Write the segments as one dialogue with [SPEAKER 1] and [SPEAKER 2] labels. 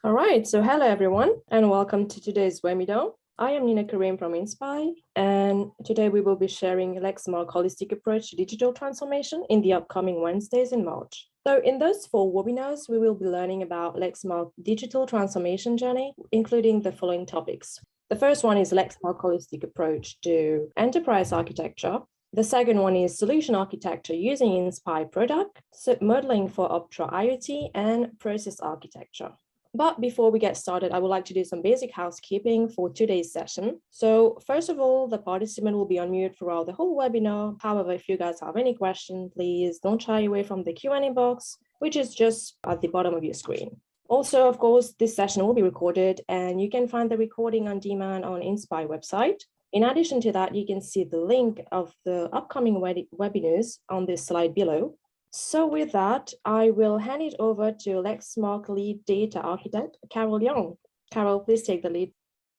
[SPEAKER 1] All right, so hello everyone, and welcome to today's webinar. I am Nina Karim from Inspire, and today we will be sharing Lexmark holistic approach to digital transformation in the upcoming Wednesdays in March. So in those 4 webinars, we will be learning about Lexmark digital transformation journey, including the following topics. The first one is Lexmark holistic approach to enterprise architecture. The second one is solution architecture using Inspire product, modeling for Optra IoT, and process architecture. But before we get started, I would like to do some basic housekeeping for today's session. So first of all, the participant will be on mute throughout the whole webinar. However, if you guys have any questions, please don't shy away from the Q&A box, which is just at the bottom of your screen. Also, of course, this session will be recorded and you can find the recording on demand on Inspire website. In addition to that, you can see the link of the upcoming webinars on this slide below. So with that, I will hand it over to Lexmark Lead Data Architect, Carol Young. Carol, please take the lead.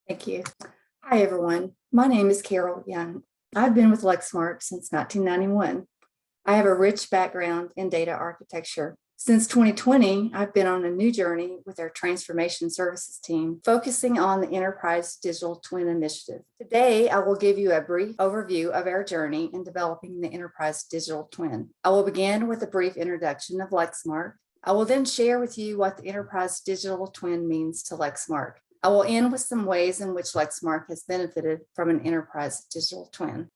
[SPEAKER 2] Thank you. Hi, everyone. My name is Carol Young. I've been with Lexmark since 1991. I have a rich background in data architecture. Since 2020, I've been on a new journey with our transformation services team, focusing on the Enterprise Digital Twin Initiative. Today, I will give you a brief overview of our journey in developing the Enterprise Digital Twin. I will begin with a brief introduction of Lexmark. I will then share with you what the Enterprise Digital Twin means to Lexmark. I will end with some ways in which Lexmark has benefited from an Enterprise Digital Twin.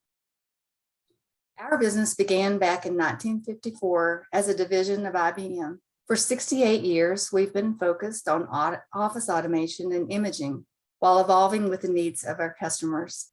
[SPEAKER 2] Our business began back in 1954 as a division of IBM. For 68 years, we've been focused on office automation and imaging while evolving with the needs of our customers.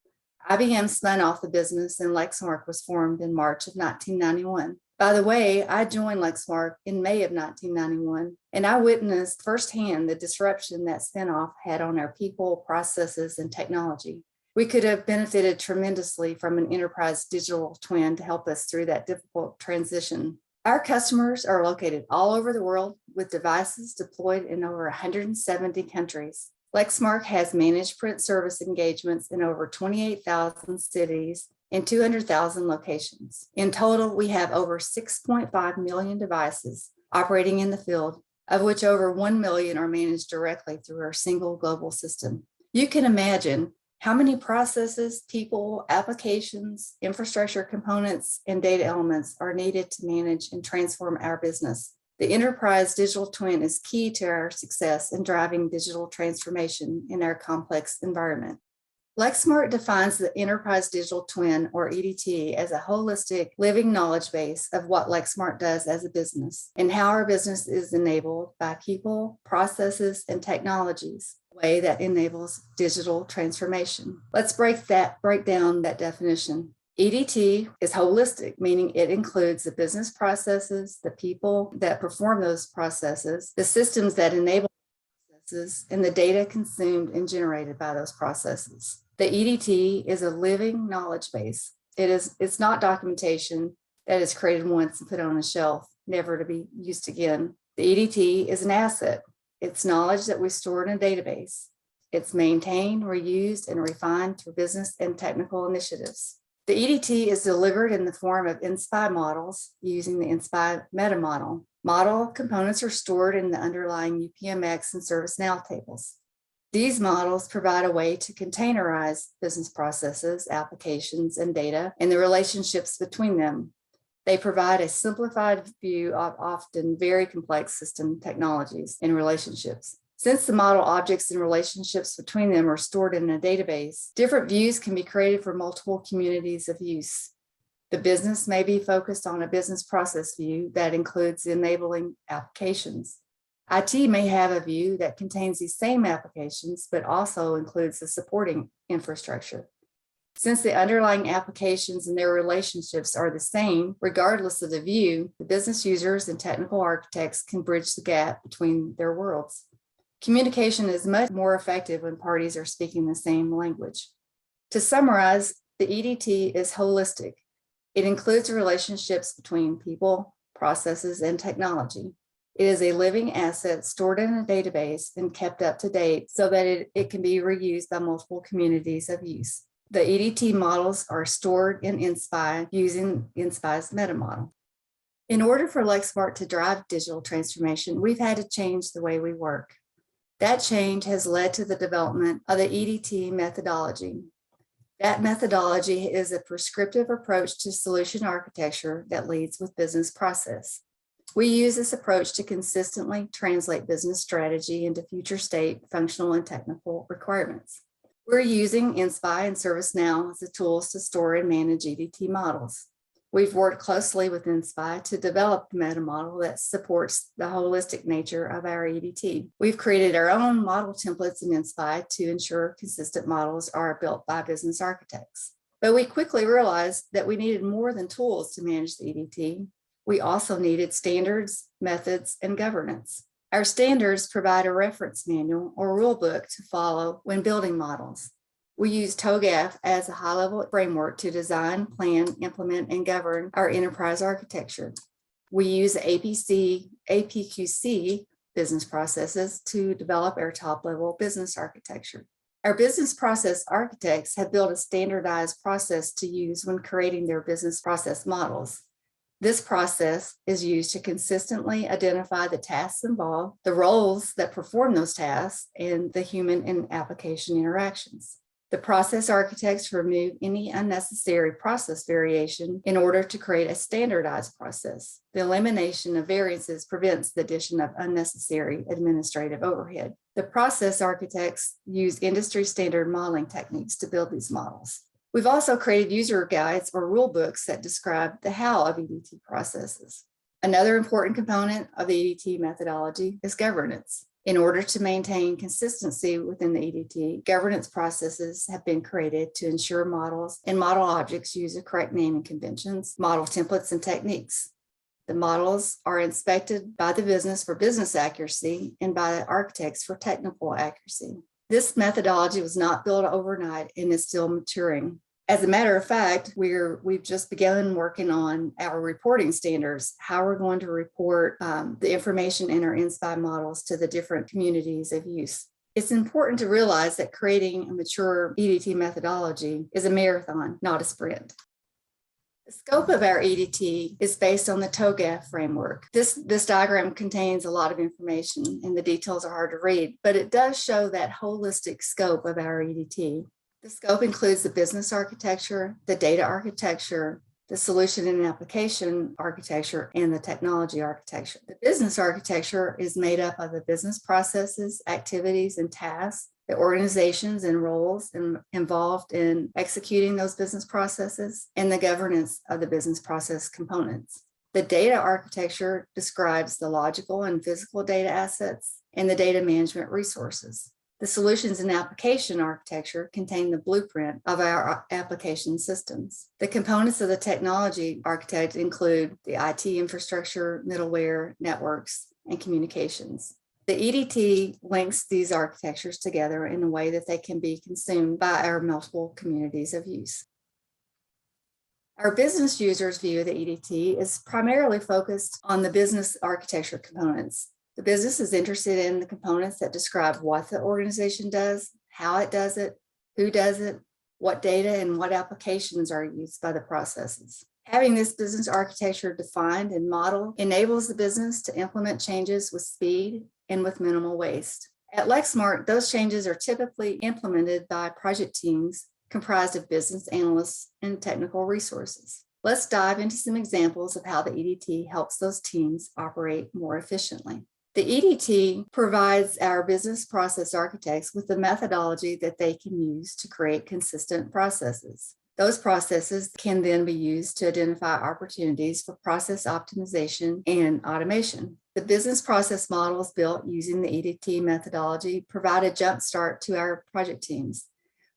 [SPEAKER 2] IBM spun off the business and Lexmark was formed in March of 1991. By the way, I joined Lexmark in May of 1991, and I witnessed firsthand the disruption that spinoff had on our people, processes, and technology. We could have benefited tremendously from an enterprise digital twin to help us through that difficult transition. Our customers are located all over the world with devices deployed in over 170 countries. Lexmark has managed print service engagements in over 28,000 cities and 200,000 locations. In total, we have over 6.5 million devices operating in the field, of which over 1 million are managed directly through our single global system. You can imagine how many processes, people, applications, infrastructure components, and data elements are needed to manage and transform our business. The Enterprise Digital Twin is key to our success in driving digital transformation in our complex environment. Lexmark defines the Enterprise Digital Twin, or EDT, as a holistic living knowledge base of what Lexmark does as a business and how our business is enabled by people, processes, and technologies. Way that enables digital transformation. Let's break down that definition. EDT is holistic, meaning it includes the business processes, the people that perform those processes, the systems that enable processes, and the data consumed and generated by those processes. The EDT is a living knowledge base. It's not documentation that is created once and put on a shelf, never to be used again. The EDT is an asset. It's knowledge that we store in a database. It's maintained, reused, and refined through business and technical initiatives. The EDT is delivered in the form of Inspire models using the Inspire meta model. Model components are stored in the underlying UPMX and ServiceNow tables. These models provide a way to containerize business processes, applications, and data, and the relationships between them. They provide a simplified view of often very complex system technologies and relationships. Since the model objects and relationships between them are stored in a database, different views can be created for multiple communities of use. The business may be focused on a business process view that includes enabling applications. IT may have a view that contains these same applications, but also includes the supporting infrastructure. Since the underlying applications and their relationships are the same, regardless of the view, the business users and technical architects can bridge the gap between their worlds. Communication is much more effective when parties are speaking the same language. To summarize, the EDT is holistic. It includes relationships between people, processes, and technology. It is a living asset stored in a database and kept up to date so that it can be reused by multiple communities of use. The EDT models are stored in Inspire using Inspire's meta model. In order for Lexmark to drive digital transformation, we've had to change the way we work. That change has led to the development of the EDT methodology. That methodology is a prescriptive approach to solution architecture that leads with business process. We use this approach to consistently translate business strategy into future state, functional, and technical requirements. We're using InSpy and ServiceNow as the tools to store and manage EDT models. We've worked closely with InSpy to develop the meta model that supports the holistic nature of our EDT. We've created our own model templates in InSpy to ensure consistent models are built by business architects. But we quickly realized that we needed more than tools to manage the EDT. We also needed standards, methods, and governance. Our standards provide a reference manual or rule book to follow when building models. We use TOGAF as a high-level framework to design, plan, implement, and govern our enterprise architecture. We use APQC business processes to develop our top-level business architecture. Our business process architects have built a standardized process to use when creating their business process models. This process is used to consistently identify the tasks involved, the roles that perform those tasks, and the human and application interactions. The process architects remove any unnecessary process variation in order to create a standardized process. The elimination of variances prevents the addition of unnecessary administrative overhead. The process architects use industry standard modeling techniques to build these models. We've also created user guides or rule books that describe the how of EDT processes. Another important component of the EDT methodology is governance. In order to maintain consistency within the EDT, governance processes have been created to ensure models and model objects use the correct naming conventions, model templates, and techniques. The models are inspected by the business for business accuracy and by the architects for technical accuracy. This methodology was not built overnight and is still maturing. As a matter of fact, we've just begun working on our reporting standards, how we're going to report the information in our InSpy models to the different communities of use. It's important to realize that creating a mature EDT methodology is a marathon, not a sprint. The scope of our EDT is based on the TOGAF framework. This diagram contains a lot of information and the details are hard to read, but it does show that holistic scope of our EDT. The scope includes the business architecture, the data architecture, the solution and application architecture, and the technology architecture. The business architecture is made up of the business processes, activities, and tasks, the organizations and roles involved in executing those business processes, and the governance of the business process components. The data architecture describes the logical and physical data assets and the data management resources. The solutions and application architecture contain the blueprint of our application systems. The components of the technology architect include the IT infrastructure, middleware, networks, and communications. The EDT links these architectures together in a way that they can be consumed by our multiple communities of use. Our business users' view of the EDT is primarily focused on the business architecture components. The business is interested in the components that describe what the organization does, how it does it, who does it, what data and what applications are used by the processes. Having this business architecture defined and modeled enables the business to implement changes with speed and with minimal waste. At Lexmark, those changes are typically implemented by project teams comprised of business analysts and technical resources. Let's dive into some examples of how the EDT helps those teams operate more efficiently. The EDT provides our business process architects with the methodology that they can use to create consistent processes. Those processes can then be used to identify opportunities for process optimization and automation. The business process models built using the EDT methodology provide a jump start to our project teams.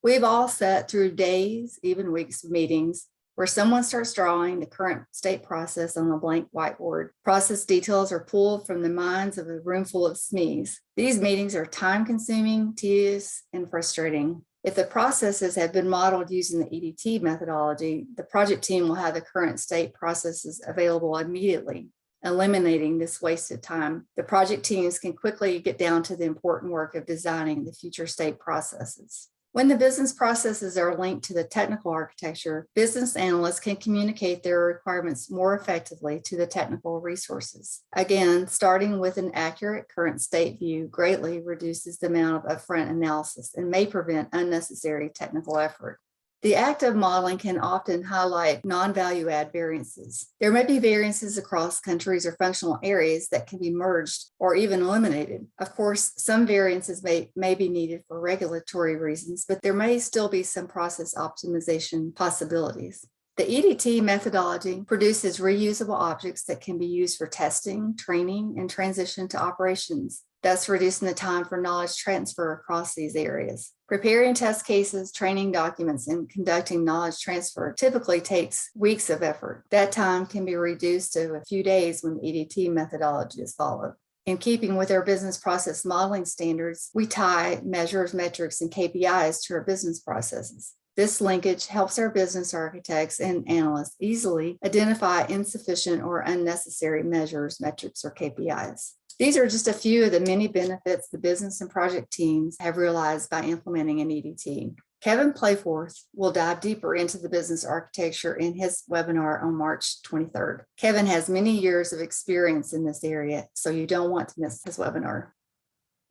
[SPEAKER 2] We've all sat through days, even weeks of meetings where someone starts drawing the current state process on a blank whiteboard. Process details are pulled from the minds of a room full of SMEs. These meetings are time-consuming, tedious, and frustrating. If the processes have been modeled using the EDT methodology, the project team will have the current state processes available immediately, eliminating this wasted time. The project teams can quickly get down to the important work of designing the future state processes. When the business processes are linked to the technical architecture, business analysts can communicate their requirements more effectively to the technical resources. Again, starting with an accurate current state view greatly reduces the amount of upfront analysis and may prevent unnecessary technical effort. The act of modeling can often highlight non-value add variances. There may be variances across countries or functional areas that can be merged or even eliminated. Of course, some variances may be needed for regulatory reasons, but there may still be some process optimization possibilities. The EDT methodology produces reusable objects that can be used for testing, training, and transition to operations, thus reducing the time for knowledge transfer across these areas. Preparing test cases, training documents, and conducting knowledge transfer typically takes weeks of effort. That time can be reduced to a few days when the EDT methodology is followed. In keeping with our business process modeling standards, we tie measures, metrics, and KPIs to our business processes. This linkage helps our business architects and analysts easily identify insufficient or unnecessary measures, metrics, or KPIs. These are just a few of the many benefits the business and project teams have realized by implementing an EDT. Kevin Playforth will dive deeper into the business architecture in his webinar on March 23rd. Kevin has many years of experience in this area, so you don't want to miss his webinar.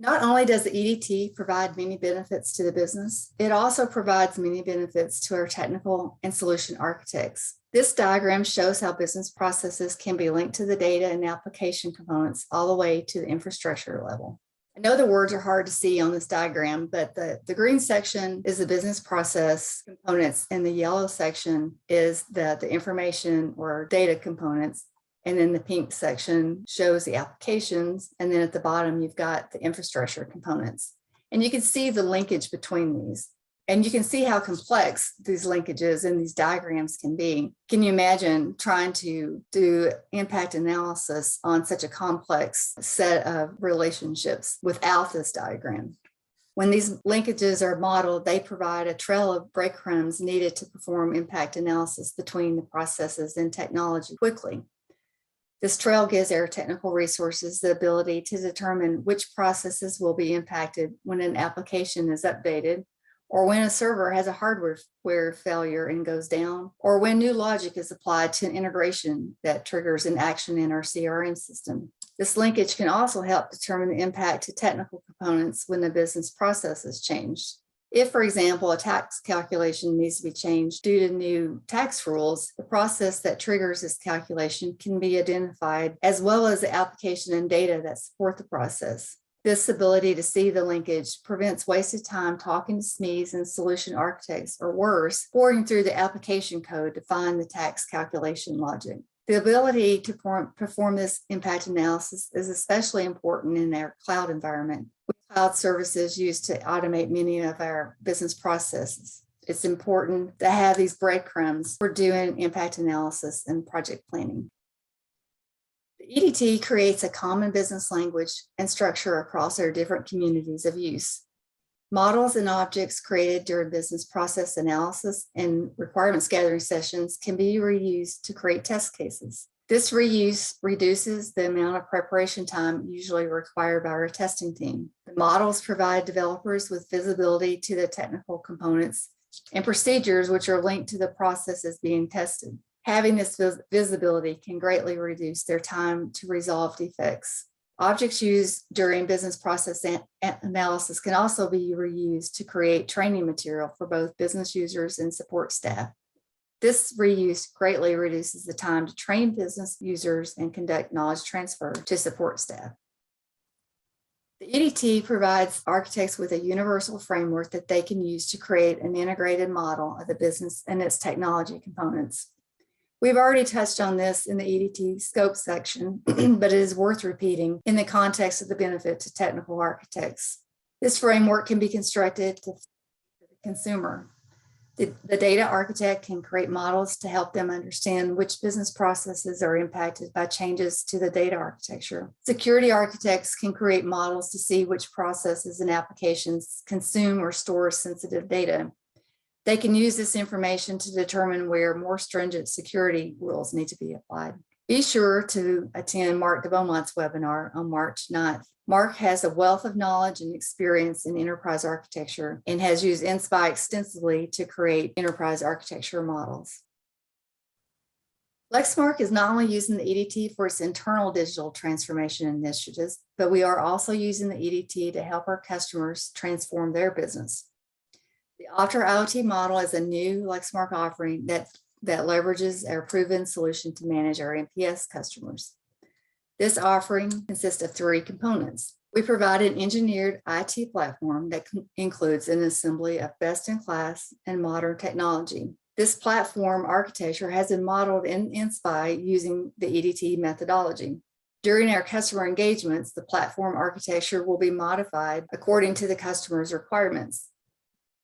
[SPEAKER 2] Not only does the EDT provide many benefits to the business, it also provides many benefits to our technical and solution architects. This diagram shows how business processes can be linked to the data and application components all the way to the infrastructure level. I know the words are hard to see on this diagram, but the green section is the business process components and the yellow section is the information or data components. And then the pink section shows the applications. And then at the bottom, you've got the infrastructure components. And you can see the linkage between these. And you can see how complex these linkages and these diagrams can be. Can you imagine trying to do impact analysis on such a complex set of relationships without this diagram? When these linkages are modeled, they provide a trail of breadcrumbs needed to perform impact analysis between the processes and technology quickly. This trail gives our technical resources the ability to determine which processes will be impacted when an application is updated, or when a server has a hardware failure and goes down, or when new logic is applied to an integration that triggers an action in our CRM system. This linkage can also help determine the impact to technical components when the business process is changed. If, for example, a tax calculation needs to be changed due to new tax rules, the process that triggers this calculation can be identified, as well as the application and data that support the process. This ability to see the linkage prevents wasted time talking to SMEs and solution architects, or worse, pouring through the application code to find the tax calculation logic. The ability to perform this impact analysis is especially important in our cloud environment, with cloud services used to automate many of our business processes. It's important to have these breadcrumbs for doing impact analysis and project planning. The EDT creates a common business language and structure across our different communities of use. Models and objects created during business process analysis and requirements gathering sessions can be reused to create test cases. This reuse reduces the amount of preparation time usually required by our testing team. The models provide developers with visibility to the technical components and procedures which are linked to the processes being tested. Having this visibility can greatly reduce their time to resolve defects. Objects used during business process analysis can also be reused to create training material for both business users and support staff. This reuse greatly reduces the time to train business users and conduct knowledge transfer to support staff. The EDT provides architects with a universal framework that they can use to create an integrated model of the business and its technology components. We've already touched on this in the EDT scope section, but it is worth repeating in the context of the benefit to technical architects. This framework can be constructed to the consumer. The data architect can create models to help them understand which business processes are impacted by changes to the data architecture. Security architects can create models to see which processes and applications consume or store sensitive data. They can use this information to determine where more stringent security rules need to be applied. Be sure to attend Mark DeBeaumont's webinar on March 9th. Mark has a wealth of knowledge and experience in enterprise architecture and has used InSpy extensively to create enterprise architecture models. Lexmark is not only using the EDT for its internal digital transformation initiatives, but we are also using the EDT to help our customers transform their business. The Optra IoT model is a new Lexmark offering that leverages our proven solution to manage our NPS customers. This offering consists of 3 components. We provide an engineered IT platform that includes an assembly of best-in-class and modern technology. This platform architecture has been modeled in InSpy using the EDT methodology. During our customer engagements, the platform architecture will be modified according to the customer's requirements.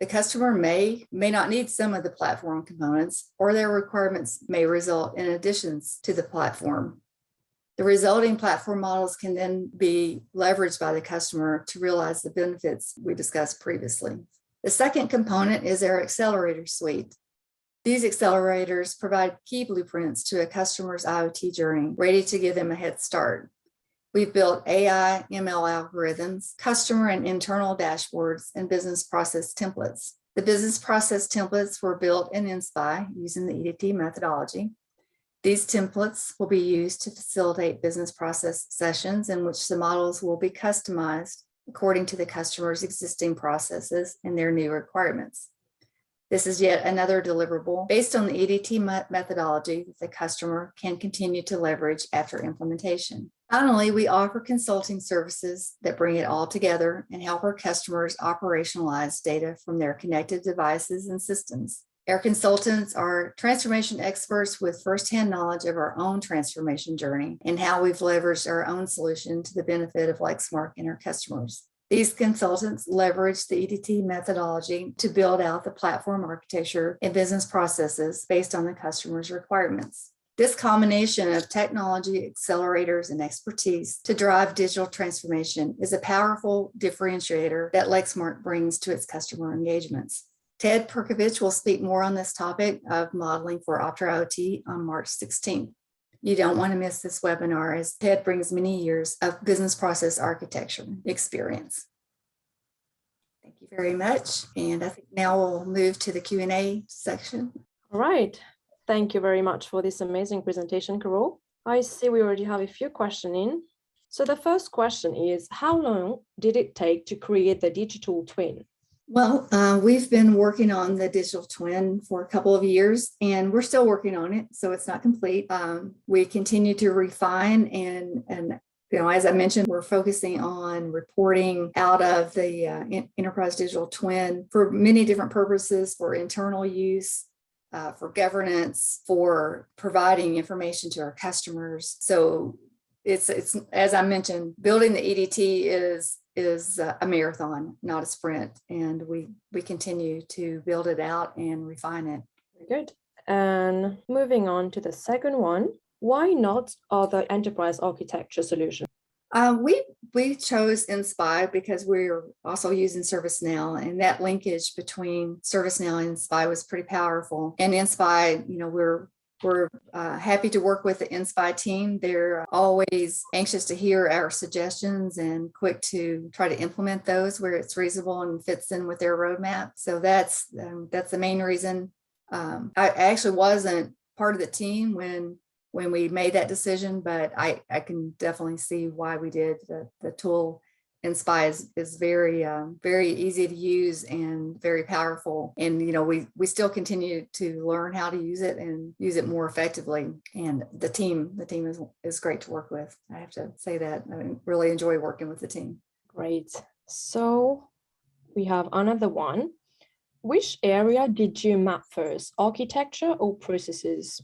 [SPEAKER 2] The customer may not need some of the platform components, or their requirements may result in additions to the platform. The resulting platform models can then be leveraged by the customer to realize the benefits we discussed previously. The second component is our accelerator suite. These accelerators provide key blueprints to a customer's IoT journey, ready to give them a head start. We've built AI, ML algorithms, customer and internal dashboards, and business process templates. The business process templates were built in InSpy using the EDT methodology. These templates will be used to facilitate business process sessions in which the models will be customized according to the customer's existing processes and their new requirements. This is yet another deliverable based on the EDT methodology that the customer can continue to leverage after implementation. Finally, we offer consulting services that bring it all together and help our customers operationalize data from their connected devices and systems. Our consultants are transformation experts with firsthand knowledge of our own transformation journey and how we've leveraged our own solution to the benefit of Lexmark and our customers. These consultants leverage the EDT methodology to build out the platform architecture and business processes based on the customer's requirements. This combination of technology, accelerators, and expertise to drive digital transformation is a powerful differentiator that Lexmark brings to its customer engagements. Ted Perkovich will speak more on this topic of modeling for Optra IoT on March 16th. You don't want to miss this webinar, as Ted brings many years of business process architecture experience. Thank you very much. And I think now we'll move to the Q&A section.
[SPEAKER 1] All right. Thank you very much for this amazing presentation, Carol. I see we already have a few questions in. So the first question is, how long did it take to create the digital twin?
[SPEAKER 2] Well, we've been working on the digital twin for a couple of years, and we're still working on it, so it's not complete. We continue to refine, and as I mentioned, we're focusing on reporting out of the enterprise digital twin for many different purposes, for internal use, for governance, for providing information to our customers. So it's as I mentioned, building the EDT is a marathon, not a sprint, and we continue to build it out and refine it.
[SPEAKER 1] Good. And moving on to the second one, why not other enterprise architecture solutions?
[SPEAKER 2] We chose InSpy because we're also using ServiceNow, and that linkage between ServiceNow and InSpy was pretty powerful. And InSpy, we're happy to work with the InSpy team. They're always anxious to hear our suggestions and quick to try to implement those where it's reasonable and fits in with their roadmap. So that's the main reason. I actually wasn't part of the team when we made that decision, but I can definitely see why we did. The tool InSpy is very, very easy to use and very powerful. And, we still continue to learn how to use it and use it more effectively. And the team is great to work with. I have to say that. I really enjoy working with the team.
[SPEAKER 1] Great. So we have another one. Which area did you map first, architecture or processes?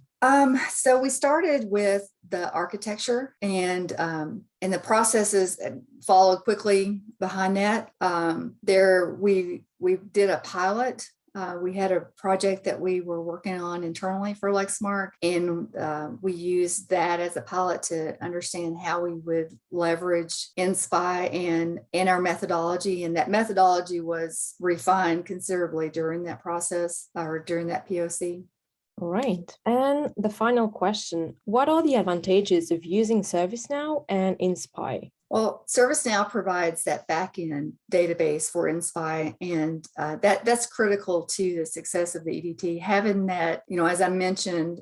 [SPEAKER 2] So we started with the architecture, and the processes followed quickly behind that. We did a pilot. We had a project that we were working on internally for Lexmark, and we used that as a pilot to understand how we would leverage InSpy and our methodology. And that methodology was refined considerably during that process or during that POC.
[SPEAKER 1] All right. And the final question, what are the advantages of using ServiceNow and Inspire?
[SPEAKER 2] Well, ServiceNow provides that backend database for Inspire, and that's critical to the success of the EDT. Having that, as I mentioned,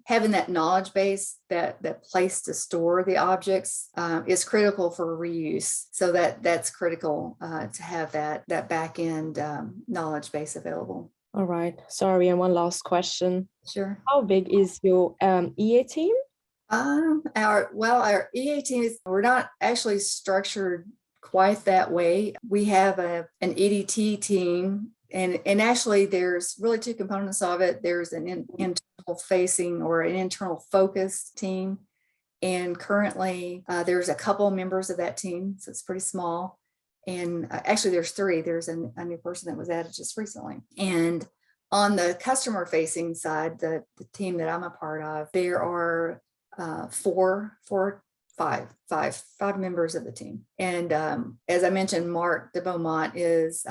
[SPEAKER 2] having that knowledge base, that place to store the objects is critical for reuse. So that's critical to have that backend knowledge base available.
[SPEAKER 1] All right. Sorry, and one last question.
[SPEAKER 2] Sure.
[SPEAKER 1] How big is your EA team?
[SPEAKER 2] Our EA team we're not actually structured quite that way. We have an EDT team, and actually there's really two components of it. There's an internal facing or an internal focused team, and currently there's a couple members of that team, so it's pretty small. And actually there's three. There's a new person that was added just recently. And on the customer facing side, the team that I'm a part of, there are five members of the team. And as I mentioned, Mark de Beaumont is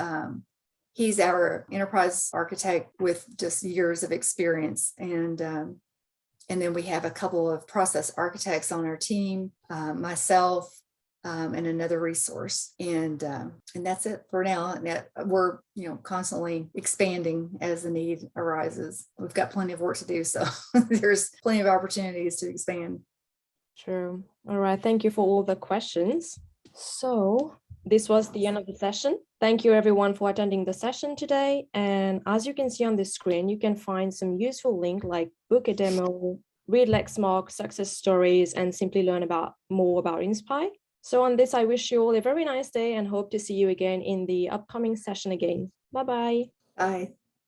[SPEAKER 2] he's our enterprise architect with just years of experience. And then we have a couple of process architects on our team, myself, and another resource, and that's it for now. And we're constantly expanding as the need arises. We've got plenty of work to do, so there's plenty of opportunities to expand.
[SPEAKER 1] True. All right. Thank you for all the questions. So this was the end of the session. Thank you everyone for attending the session today. And as you can see on the screen, you can find some useful links like book a demo, read Lexmark success stories, and simply learn more about Inspire. So on this, I wish you all a very nice day and hope to see you again in the upcoming session again. Bye-bye.
[SPEAKER 2] Bye.